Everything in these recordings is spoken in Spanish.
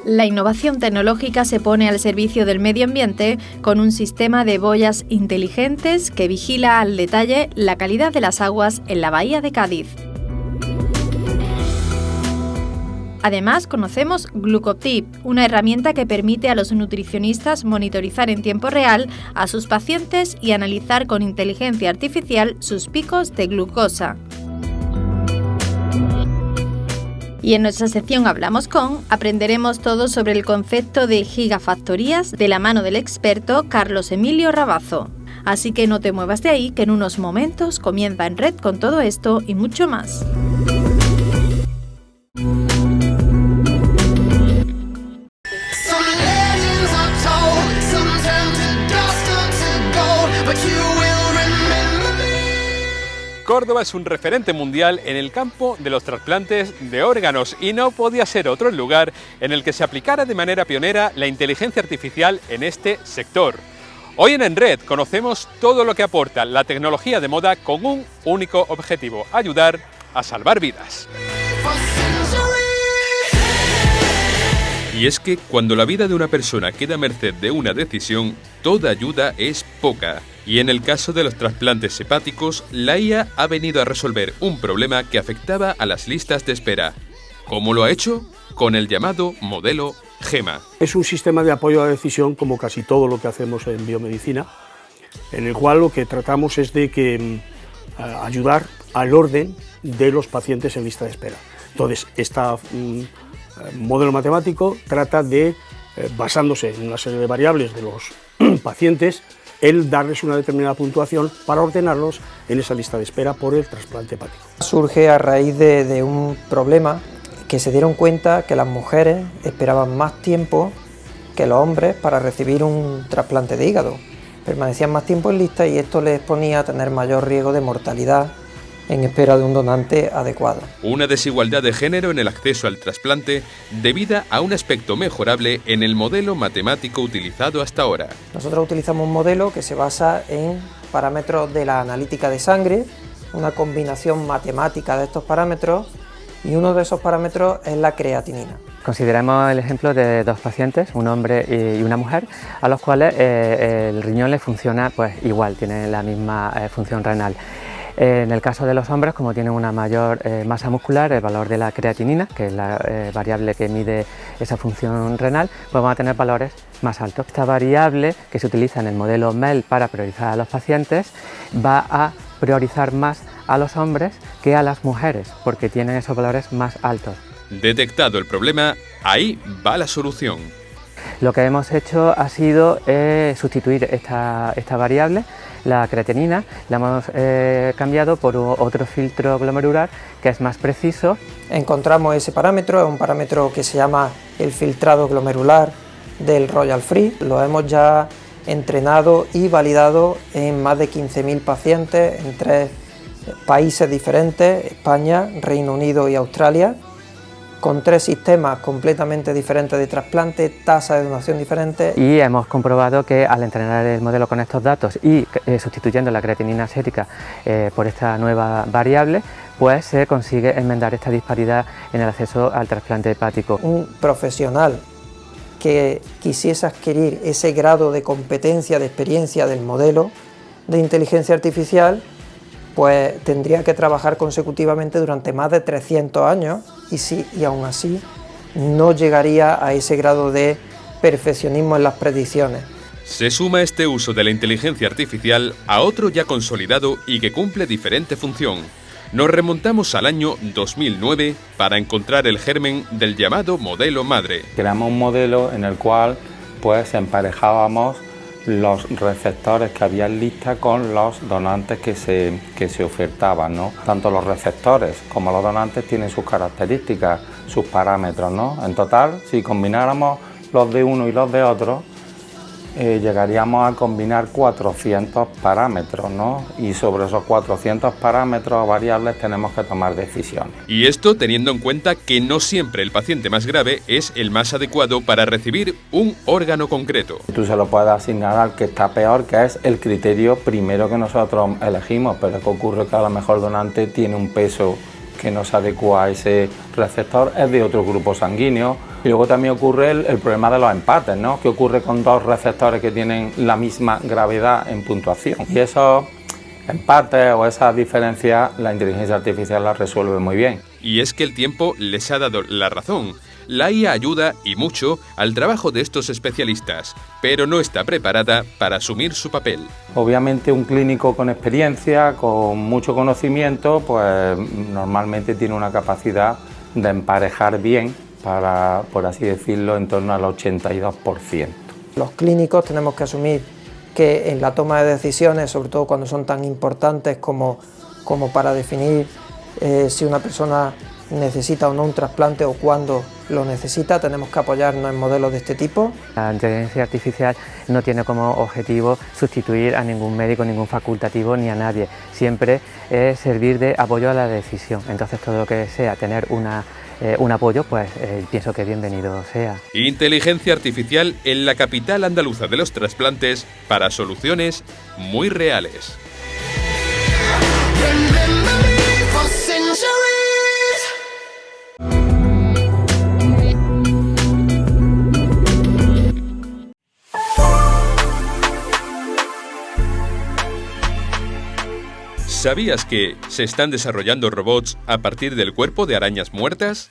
La innovación tecnológica se pone al servicio del medio ambiente con un sistema de boyas inteligentes que vigila al detalle la calidad de las aguas en la bahía de Cádiz. Además, conocemos Glucotip, una herramienta que permite a los nutricionistas monitorizar en tiempo real a sus pacientes y analizar con inteligencia artificial sus picos de glucosa. Y en nuestra sección Hablamos con, aprenderemos todo sobre el concepto de gigafactorías de la mano del experto Carlos Emilio Rabazo. Así que no te muevas de ahí, que en unos momentos comienza En Red con todo esto y mucho más. Córdoba es un referente mundial en el campo de los trasplantes de órganos y no podía ser otro el lugar en el que se aplicara de manera pionera la inteligencia artificial en este sector. Hoy en Red conocemos todo lo que aporta la tecnología de moda con un único objetivo: ayudar a salvar vidas. Y es que cuando la vida de una persona queda a merced de una decisión, toda ayuda es poca. Y en el caso de los trasplantes hepáticos, la IA ha venido a resolver un problema que afectaba a las listas de espera. ¿Cómo lo ha hecho? Con el llamado modelo GEMA. Es un sistema de apoyo a la decisión, como casi todo lo que hacemos en biomedicina, en el cual lo que tratamos es de ayudar al orden de los pacientes en lista de espera. Entonces, este modelo matemático trata de, basándose en una serie de variables de los pacientes, el darles una determinada puntuación para ordenarlos en esa lista de espera por el trasplante hepático. Surge a raíz de un problema que se dieron cuenta que las mujeres esperaban más tiempo que los hombres para recibir un trasplante de hígado. Permanecían más tiempo en lista y esto les exponía a tener mayor riesgo de mortalidad en espera de un donante adecuado. Una desigualdad de género en el acceso al trasplante debida a un aspecto mejorable en el modelo matemático utilizado hasta ahora. Nosotros utilizamos un modelo que se basa en parámetros de la analítica de sangre, una combinación matemática de estos parámetros, y uno de esos parámetros es la creatinina. Consideramos el ejemplo de dos pacientes, un hombre y una mujer, a los cuales el riñón les funciona pues igual, tienen la misma función renal. En el caso de los hombres, como tienen una mayor masa muscular, el valor de la creatinina, que es la variable que mide esa función renal, pues van a tener valores más altos. Esta variable, que se utiliza en el modelo MEL para priorizar a los pacientes, va a priorizar más a los hombres que a las mujeres, porque tienen esos valores más altos. Detectado el problema, ahí va la solución. Lo que hemos hecho ha sido sustituir esta variable, la creatinina, la hemos cambiado por otro filtro glomerular que es más preciso. Encontramos ese parámetro, es un parámetro que se llama el filtrado glomerular del Royal Free. Lo hemos ya entrenado y validado en más de 15.000 pacientes en 3 países diferentes, España, Reino Unido y Australia, con 3 sistemas completamente diferentes de trasplante, tasas de donación diferentes. Y hemos comprobado que al entrenar el modelo con estos datos y sustituyendo la creatinina sérica por esta nueva variable, pues se consigue enmendar esta disparidad en el acceso al trasplante hepático. Un profesional que quisiese adquirir ese grado de competencia, de experiencia del modelo de inteligencia artificial, pues tendría que trabajar consecutivamente durante más de 300 años y aún así no llegaría a ese grado de perfeccionismo en las predicciones. Se suma este uso de la inteligencia artificial a otro ya consolidado y que cumple diferente función. Nos remontamos al año 2009 para encontrar el germen del llamado modelo madre. Creamos un modelo en el cual pues emparejábamos los receptores que había en lista con los donantes que se ofertaban, ¿no? Tanto los receptores como los donantes tienen sus características, sus parámetros, ¿no? En total, si combináramos los de uno y los de otro, llegaríamos a combinar 400 parámetros, ¿no? Y sobre esos 400 parámetros o variables tenemos que tomar decisiones. Y esto teniendo en cuenta que no siempre el paciente más grave es el más adecuado para recibir un órgano concreto. Tú se lo puedes asignar al que está peor, que es el criterio primero que nosotros elegimos, pero que ocurre que a lo mejor el donante tiene un peso que no se adecua a ese receptor es de otro grupo sanguíneo. Y luego también ocurre el problema de los empates, ¿no? ¿Qué ocurre con dos receptores que tienen la misma gravedad en puntuación? Y esos empates o esas diferencias la inteligencia artificial las resuelve muy bien. Y es que el tiempo les ha dado la razón. La IA ayuda, y mucho, al trabajo de estos especialistas, pero no está preparada para asumir su papel. Obviamente un clínico con experiencia, con mucho conocimiento, pues normalmente tiene una capacidad de emparejar bien, por así decirlo, en torno al 82%. Los clínicos tenemos que asumir que en la toma de decisiones, sobre todo cuando son tan importantes como para definir si una persona necesita o no un trasplante o cuándo lo necesita, tenemos que apoyarnos en modelos de este tipo. La inteligencia artificial no tiene como objetivo sustituir a ningún médico, ningún facultativo ni a nadie. Siempre es servir de apoyo a la decisión. Entonces todo lo que sea tener un apoyo, pues pienso que bienvenido sea. Inteligencia artificial en la capital andaluza de los trasplantes para soluciones muy reales. ¿Sabías que se están desarrollando robots a partir del cuerpo de arañas muertas?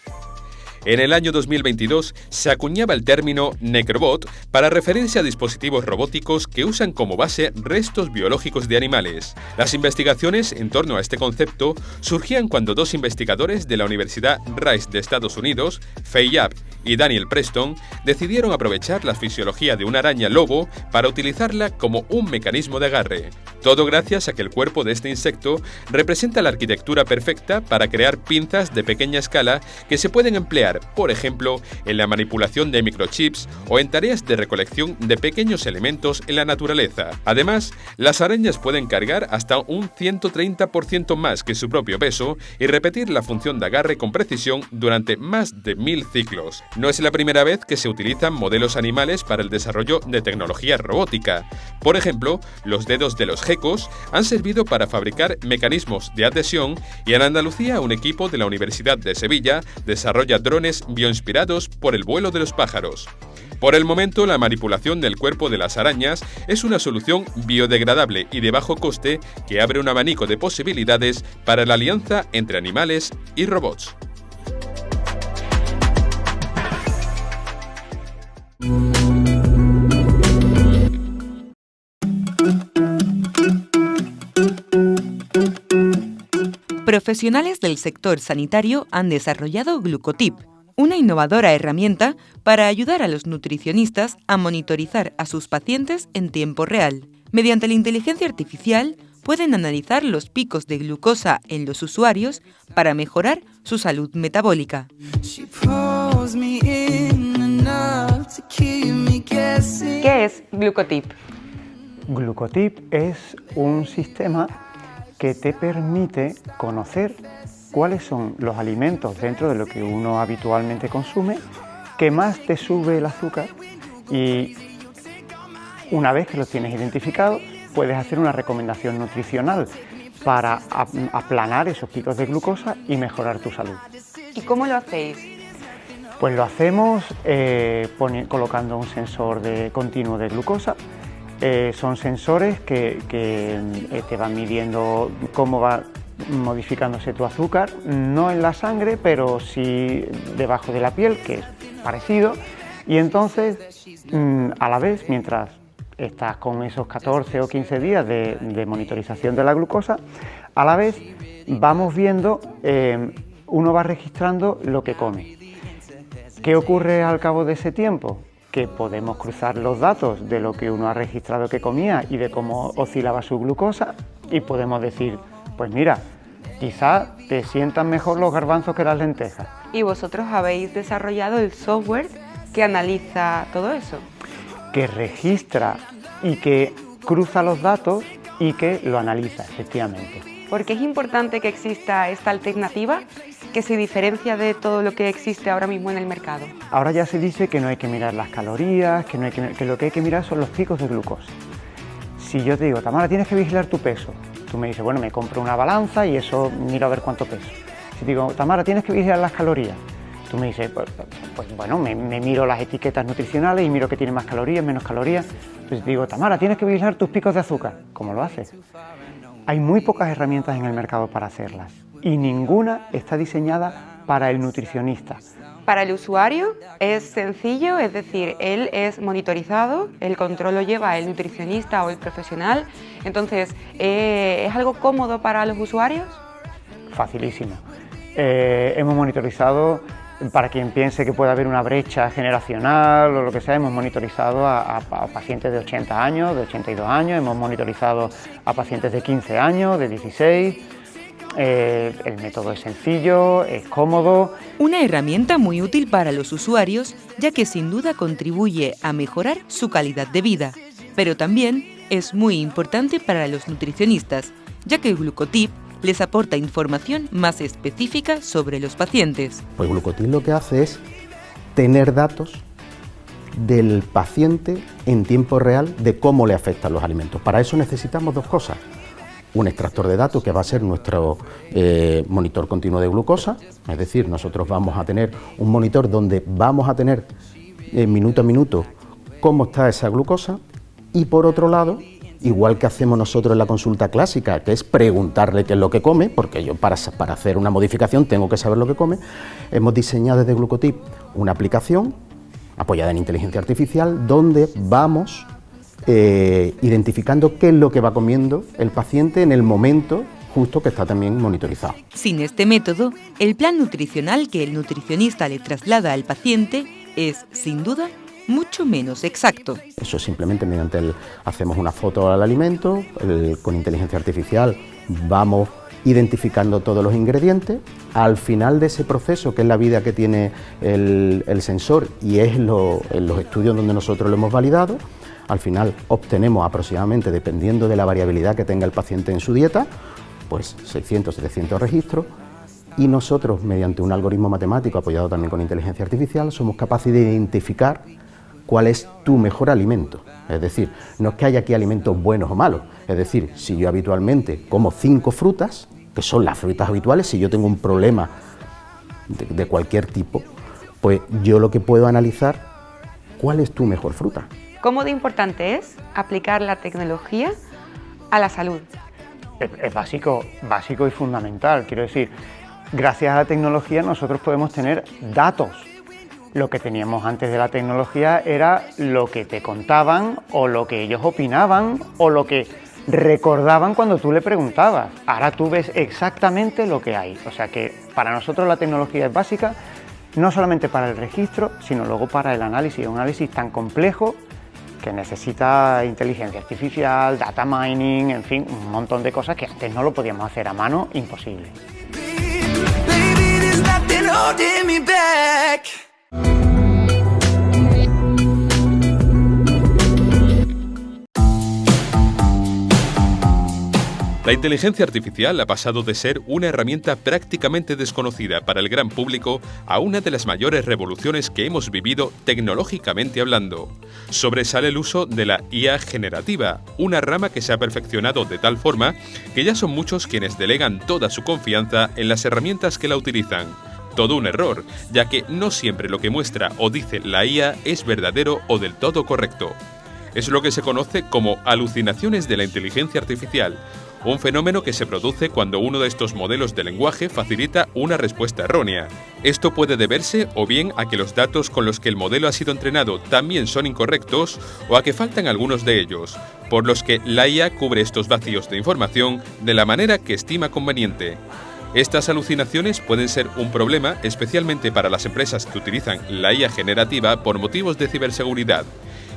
En el año 2022 se acuñaba el término necrobot para referirse a dispositivos robóticos que usan como base restos biológicos de animales. Las investigaciones en torno a este concepto surgían cuando dos investigadores de la Universidad Rice de Estados Unidos, Fei Yap y Daniel Preston, decidieron aprovechar la fisiología de una araña lobo para utilizarla como un mecanismo de agarre. Todo gracias a que el cuerpo de este insecto representa la arquitectura perfecta para crear pinzas de pequeña escala que se pueden emplear, por ejemplo, en la manipulación de microchips o en tareas de recolección de pequeños elementos en la naturaleza. Además, las arañas pueden cargar hasta un 130% más que su propio peso y repetir la función de agarre con precisión durante más de 1000 ciclos. No es la primera vez que se utilizan modelos animales para el desarrollo de tecnología robótica. Por ejemplo, los dedos de los gecos han servido para fabricar mecanismos de adhesión y en Andalucía un equipo de la Universidad de Sevilla desarrolla drones bioinspirados por el vuelo de los pájaros. Por el momento, la manipulación del cuerpo de las arañas es una solución biodegradable y de bajo coste que abre un abanico de posibilidades para la alianza entre animales y robots. Profesionales del sector sanitario han desarrollado Glucotip, una innovadora herramienta para ayudar a los nutricionistas a monitorizar a sus pacientes en tiempo real. Mediante la inteligencia artificial pueden analizar los picos de glucosa en los usuarios para mejorar su salud metabólica. ¿Qué es Glucotip? Glucotip es un sistema que te permite conocer cuáles son los alimentos dentro de lo que uno habitualmente consume que más te sube el azúcar, y una vez que los tienes identificados puedes hacer una recomendación nutricional para aplanar esos picos de glucosa y mejorar tu salud. ¿Y cómo lo hacéis? Pues lo hacemos colocando un sensor continuo de glucosa. Son sensores que te van midiendo cómo va modificándose tu azúcar, no en la sangre, pero sí debajo de la piel, que es parecido, y entonces a la vez, mientras estás con esos 14 o 15 días de monitorización de la glucosa, a la vez vamos viendo, uno va registrando lo que come. ¿Qué ocurre al cabo de ese tiempo? Que podemos cruzar los datos de lo que uno ha registrado que comía y de cómo oscilaba su glucosa, y podemos decir, pues mira, quizá te sientan mejor los garbanzos que las lentejas. ¿Y vosotros habéis desarrollado el software que analiza todo eso? Que registra y que cruza los datos y que lo analiza, efectivamente. ¿Por qué es importante que exista esta alternativa que se diferencia de todo lo que existe ahora mismo en el mercado? Ahora ya se dice que no hay que mirar las calorías, que lo que hay que mirar son los picos de glucosa. Si yo te digo, Tamara, tienes que vigilar tu peso, tú me dices, bueno, me compro una balanza y eso miro a ver cuánto peso. Si digo, Tamara, tienes que vigilar las calorías, tú me dices, pues bueno, me miro las etiquetas nutricionales y miro que tiene más calorías, menos calorías. Pues digo, Tamara, tienes que vigilar tus picos de azúcar. ¿Cómo lo haces? Hay muy pocas herramientas en el mercado para hacerlas y ninguna está diseñada para el nutricionista. Para el usuario es sencillo, es decir, él es monitorizado, el control lo lleva el nutricionista o el profesional, entonces, ¿es algo cómodo para los usuarios? Facilísimo. Hemos monitorizado, para quien piense que puede haber una brecha generacional o lo que sea, hemos monitorizado a pacientes de 80 años, de 82 años, hemos monitorizado a pacientes de 15 años, de 16. El método es sencillo, es cómodo. Una herramienta muy útil para los usuarios, ya que sin duda contribuye a mejorar su calidad de vida. Pero también es muy importante para los nutricionistas, ya que Glucotip les aporta información más específica sobre los pacientes. Pues Glucotip lo que hace es tener datos del paciente en tiempo real de cómo le afectan los alimentos. Para eso necesitamos dos cosas. Un extractor de datos que va a ser nuestro monitor continuo de glucosa, es decir, nosotros vamos a tener un monitor donde vamos a tener minuto a minuto cómo está esa glucosa y por otro lado, igual que hacemos nosotros en la consulta clásica, que es preguntarle qué es lo que come, porque yo para hacer una modificación tengo que saber lo que come, hemos diseñado desde Glucotip una aplicación apoyada en inteligencia artificial donde vamos identificando qué es lo que va comiendo el paciente en el momento justo que está también monitorizado. Sin este método, el plan nutricional que el nutricionista le traslada al paciente es, sin duda, mucho menos exacto. Eso simplemente hacemos una foto al alimento, con inteligencia artificial vamos identificando todos los ingredientes. Al final de ese proceso, que es la vida que tiene el sensor y es en los estudios donde nosotros lo hemos validado, al final obtenemos aproximadamente, dependiendo de la variabilidad que tenga el paciente en su dieta, pues 600, 700 registros y nosotros, mediante un algoritmo matemático apoyado también con inteligencia artificial, somos capaces de identificar cuál es tu mejor alimento. Es decir, no es que haya aquí alimentos buenos o malos, es decir, si yo habitualmente como 5 frutas, que son las frutas habituales, si yo tengo un problema de cualquier tipo, pues yo lo que puedo analizar, ¿cuál es tu mejor fruta? ¿Cómo de importante es aplicar la tecnología a la salud? Es básico y fundamental. Quiero decir, gracias a la tecnología nosotros podemos tener datos. Lo que teníamos antes de la tecnología era lo que te contaban o lo que ellos opinaban o lo que recordaban cuando tú le preguntabas. Ahora tú ves exactamente lo que hay. O sea que para nosotros la tecnología es básica, no solamente para el registro, sino luego para el análisis. Un análisis tan complejo que necesita inteligencia artificial, data mining, en fin, un montón de cosas que antes no lo podíamos hacer a mano, imposible. La inteligencia artificial ha pasado de ser una herramienta prácticamente desconocida para el gran público a una de las mayores revoluciones que hemos vivido tecnológicamente hablando. Sobresale el uso de la IA generativa, una rama que se ha perfeccionado de tal forma que ya son muchos quienes delegan toda su confianza en las herramientas que la utilizan. Todo un error, ya que no siempre lo que muestra o dice la IA es verdadero o del todo correcto. Es lo que se conoce como alucinaciones de la inteligencia artificial, un fenómeno que se produce cuando uno de estos modelos de lenguaje facilita una respuesta errónea. Esto puede deberse o bien a que los datos con los que el modelo ha sido entrenado también son incorrectos o a que faltan algunos de ellos, por los que la IA cubre estos vacíos de información de la manera que estima conveniente. Estas alucinaciones pueden ser un problema especialmente para las empresas que utilizan la IA generativa por motivos de ciberseguridad.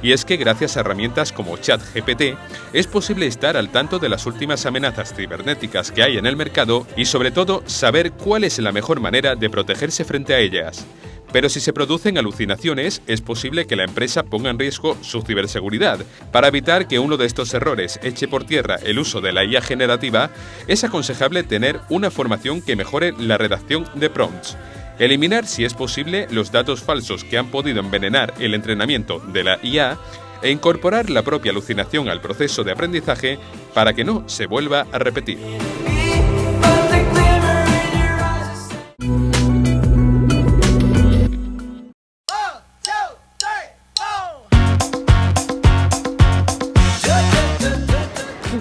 Y es que gracias a herramientas como ChatGPT es posible estar al tanto de las últimas amenazas cibernéticas que hay en el mercado y sobre todo saber cuál es la mejor manera de protegerse frente a ellas. Pero si se producen alucinaciones, es posible que la empresa ponga en riesgo su ciberseguridad. Para evitar que uno de estos errores eche por tierra el uso de la IA generativa, es aconsejable tener una formación que mejore la redacción de prompts. Eliminar, si es posible, los datos falsos que han podido envenenar el entrenamiento de la IA e incorporar la propia alucinación al proceso de aprendizaje para que no se vuelva a repetir.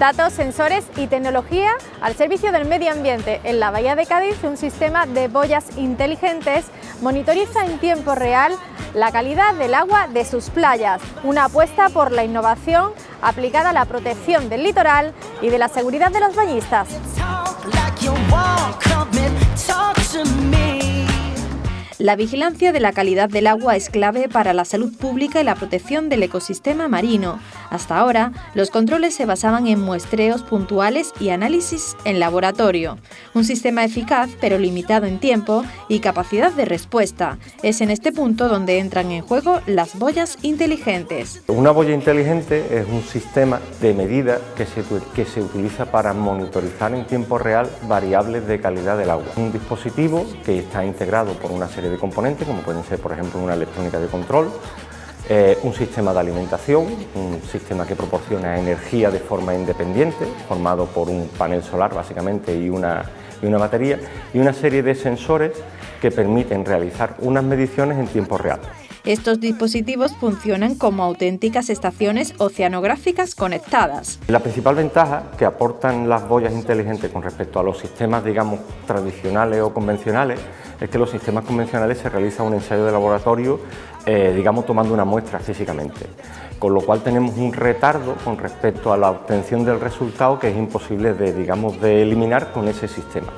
Datos, sensores y tecnología al servicio del medio ambiente. En la Bahía de Cádiz, un sistema de boyas inteligentes monitoriza en tiempo real la calidad del agua de sus playas, una apuesta por la innovación aplicada a la protección del litoral y de la seguridad de los bañistas. La vigilancia de la calidad del agua es clave para la salud pública y la protección del ecosistema marino. Hasta ahora, los controles se basaban en muestreos puntuales y análisis en laboratorio. Un sistema eficaz, pero limitado en tiempo y capacidad de respuesta. Es en este punto donde entran en juego las boyas inteligentes. Una boya inteligente es un sistema de medida que se utiliza para monitorizar en tiempo real variables de calidad del agua. Un dispositivo que está integrado por una serie de componentes, como pueden ser, por ejemplo, una electrónica de control, un sistema de alimentación, un sistema que proporciona energía de forma independiente, formado por un panel solar básicamente y una batería, y una serie de sensores que permiten realizar unas mediciones en tiempo real. Estos dispositivos funcionan como auténticas estaciones oceanográficas conectadas. La principal ventaja que aportan las boyas inteligentes con respecto a los sistemas, digamos, tradicionales o convencionales, es que los sistemas convencionales se realiza un ensayo de laboratorio, digamos, tomando una muestra físicamente, con lo cual tenemos un retardo con respecto a la obtención del resultado que es imposible de eliminar con ese sistema.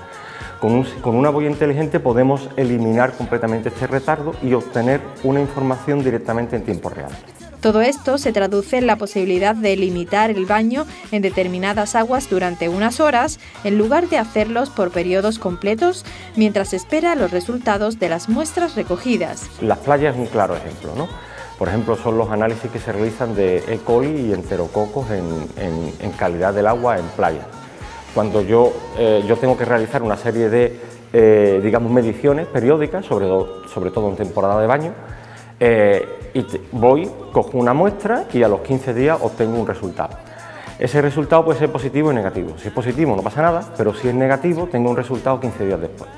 Con una boya inteligente podemos eliminar completamente este retardo y obtener una información directamente en tiempo real. Todo esto se traduce en la posibilidad de limitar el baño en determinadas aguas durante unas horas, en lugar de hacerlos por periodos completos, mientras espera los resultados de las muestras recogidas. Las playas es un claro ejemplo, ¿no? Por ejemplo, son los análisis que se realizan de E. coli y enterococos en calidad del agua en playas. Cuando yo tengo que realizar una serie de, digamos, mediciones periódicas, sobre todo en temporada de baño, cojo una muestra y a los 15 días obtengo un resultado. Ese resultado puede ser positivo o negativo. Si es positivo no pasa nada, pero si es negativo tengo un resultado 15 días después.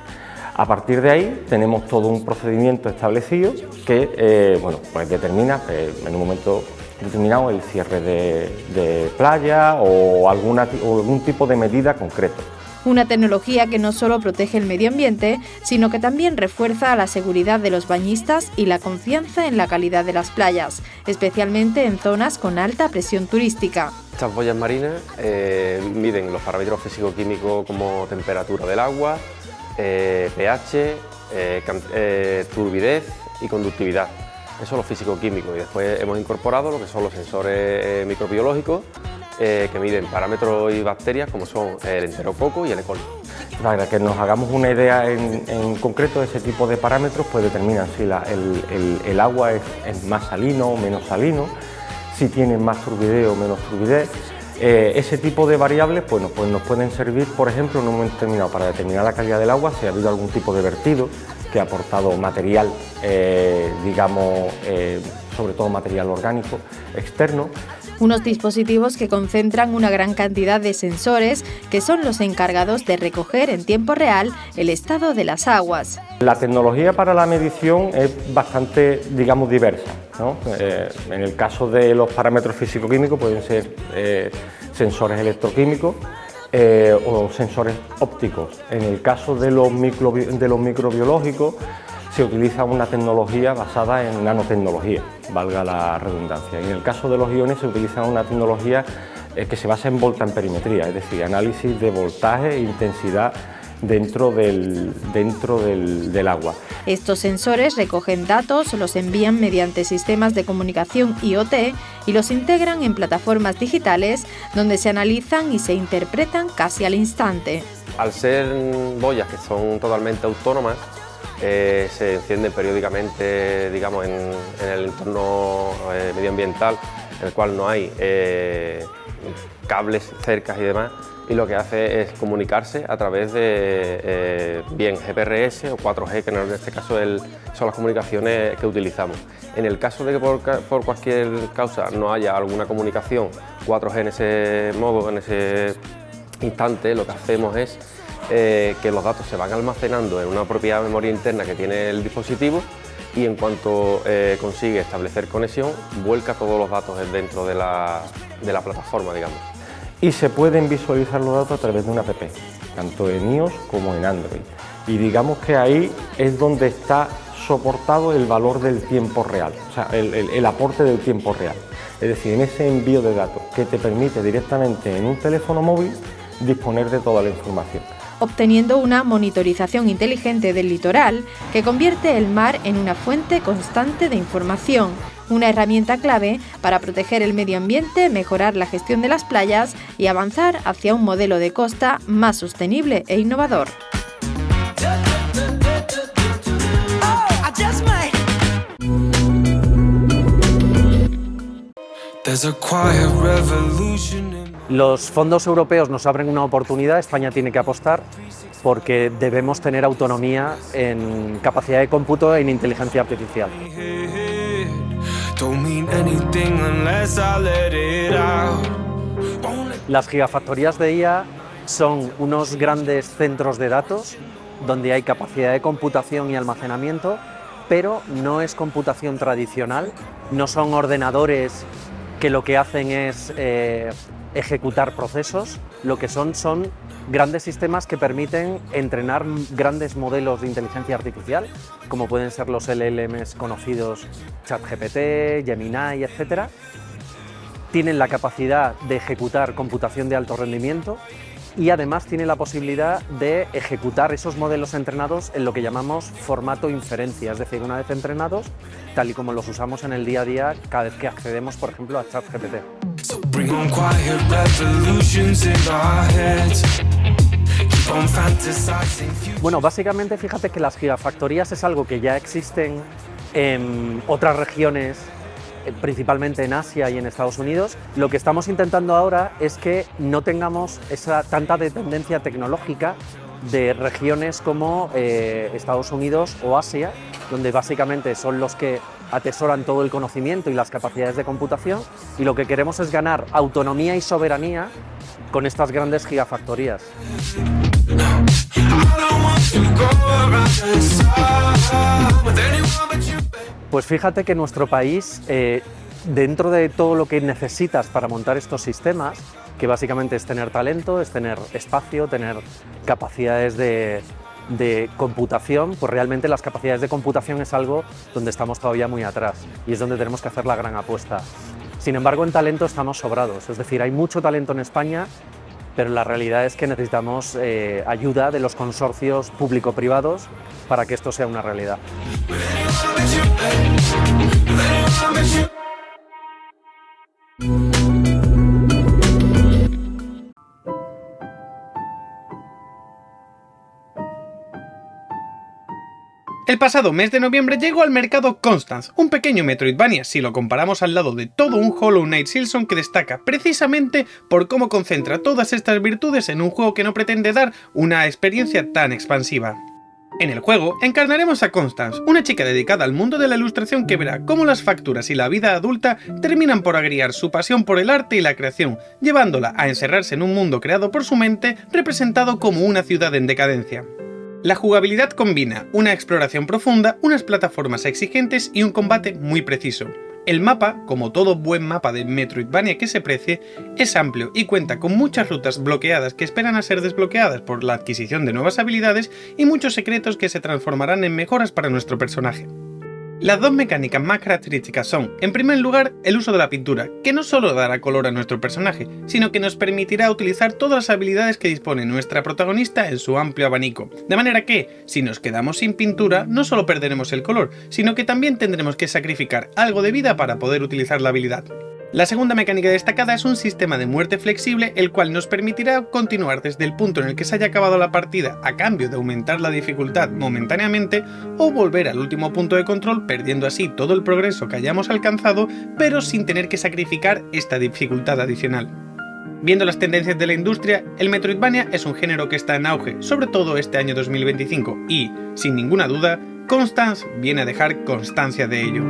A partir de ahí tenemos todo un procedimiento establecido que pues determina en un momento determinado el cierre de playa o algún tipo de medida concreto. Una tecnología que no solo protege el medio ambiente, sino que también refuerza la seguridad de los bañistas y la confianza en la calidad de las playas, especialmente en zonas con alta presión turística. Estas boyas marinas miden los parámetros físico-químicos como temperatura del agua, pH, turbidez y conductividad. Eso es lo físico-químico, y después hemos incorporado lo que son los sensores microbiológicos que miden parámetros y bacterias como son el enterococo y el E. coli. Para que nos hagamos una idea en concreto de ese tipo de parámetros, pues determinan si el agua es más salino o menos salino, si tiene más turbidez o menos turbidez. Ese tipo de variables pues nos pueden servir, por ejemplo, en un momento determinado para determinar la calidad del agua, si ha habido algún tipo de vertido que ha aportado material, sobre todo material orgánico externo. Unos dispositivos que concentran una gran cantidad de sensores que son los encargados de recoger en tiempo real el estado de las aguas. La tecnología para la medición es bastante, digamos, diversa, ¿no? En el caso de los parámetros físico-químicos pueden ser sensores electroquímicos o sensores ópticos. En el caso de los microbiológicos se utiliza una tecnología basada en nanotecnología, valga la redundancia. Y en el caso de los iones se utiliza una tecnología que se basa en voltamperimetría, es decir, análisis de voltaje e intensidad dentro del agua. Estos sensores recogen datos, los envían mediante sistemas de comunicación IoT y los integran en plataformas digitales donde se analizan y se interpretan casi al instante. Al ser boyas que son totalmente autónomas, se encienden periódicamente, digamos, en el entorno medioambiental, en el cual no hay cables cercas y demás, y lo que hace es comunicarse a través de bien GPRS o 4G, que en este caso son las comunicaciones que utilizamos. En el caso de que por cualquier causa no haya alguna comunicación 4G en ese modo, en ese instante, lo que hacemos es que los datos se van almacenando en una propia memoria interna que tiene el dispositivo, y en cuanto consigue establecer conexión, vuelca todos los datos dentro de la plataforma, digamos. y se pueden visualizar los datos a través de una app, tanto en iOS como en Android. Y digamos que ahí es donde está soportado el valor del tiempo real, o sea, el aporte del tiempo real. Es decir, en ese envío de datos que te permite directamente en un teléfono móvil disponer de toda la información. Obteniendo una monitorización inteligente del litoral que convierte el mar en una fuente constante de información, una herramienta clave para proteger el medio ambiente, mejorar la gestión de las playas y avanzar hacia un modelo de costa más sostenible e innovador. Los fondos europeos nos abren una oportunidad, España tiene que apostar porque debemos tener autonomía en capacidad de cómputo e en inteligencia artificial. Las gigafactorías de IA son unos grandes centros de datos donde hay capacidad de computación y almacenamiento, pero no es computación tradicional, no son ordenadores que lo que hacen es ejecutar procesos, lo que son grandes sistemas que permiten entrenar grandes modelos de inteligencia artificial, como pueden ser los LLMs conocidos, ChatGPT, Gemini, etc. Tienen la capacidad de ejecutar computación de alto rendimiento y además tienen la posibilidad de ejecutar esos modelos entrenados en lo que llamamos formato inferencia, es decir, una vez entrenados, tal y como los usamos en el día a día cada vez que accedemos, por ejemplo, a ChatGPT. Bueno, básicamente fíjate que las gigafactorías es algo que ya existen en otras regiones, principalmente en Asia y en Estados Unidos. Lo que estamos intentando ahora es que no tengamos tanta dependencia tecnológica de regiones como Estados Unidos o Asia, donde básicamente son los que atesoran todo el conocimiento y las capacidades de computación, y lo que queremos es ganar autonomía y soberanía con estas grandes gigafactorías. Pues fíjate que nuestro país, dentro de todo lo que necesitas para montar estos sistemas, que básicamente es tener talento, es tener espacio, tener capacidades de computación, pues realmente las capacidades de computación es algo donde estamos todavía muy atrás y es donde tenemos que hacer la gran apuesta. Sin embargo, en talento estamos sobrados, es decir, hay mucho talento en España, pero la realidad es que necesitamos ayuda de los consorcios público-privados para que esto sea una realidad. El pasado mes de noviembre llegó al mercado Constance, un pequeño Metroidvania si lo comparamos al lado de todo un Hollow Knight Silksong que destaca precisamente por cómo concentra todas estas virtudes en un juego que no pretende dar una experiencia tan expansiva. En el juego encarnaremos a Constance, una chica dedicada al mundo de la ilustración que verá cómo las facturas y la vida adulta terminan por agriar su pasión por el arte y la creación, llevándola a encerrarse en un mundo creado por su mente, representado como una ciudad en decadencia. La jugabilidad combina una exploración profunda, unas plataformas exigentes y un combate muy preciso. El mapa, como todo buen mapa de Metroidvania que se precie, es amplio y cuenta con muchas rutas bloqueadas que esperan a ser desbloqueadas por la adquisición de nuevas habilidades y muchos secretos que se transformarán en mejoras para nuestro personaje. Las dos mecánicas más características son, en primer lugar, el uso de la pintura, que no solo dará color a nuestro personaje, sino que nos permitirá utilizar todas las habilidades que dispone nuestra protagonista en su amplio abanico. De manera que, si nos quedamos sin pintura, no solo perderemos el color, sino que también tendremos que sacrificar algo de vida para poder utilizar la habilidad. La segunda mecánica destacada es un sistema de muerte flexible, el cual nos permitirá continuar desde el punto en el que se haya acabado la partida a cambio de aumentar la dificultad momentáneamente o volver al último punto de control, perdiendo así todo el progreso que hayamos alcanzado, pero sin tener que sacrificar esta dificultad adicional. Viendo las tendencias de la industria, el Metroidvania es un género que está en auge, sobre todo este año 2025, y, sin ninguna duda, Constance viene a dejar constancia de ello.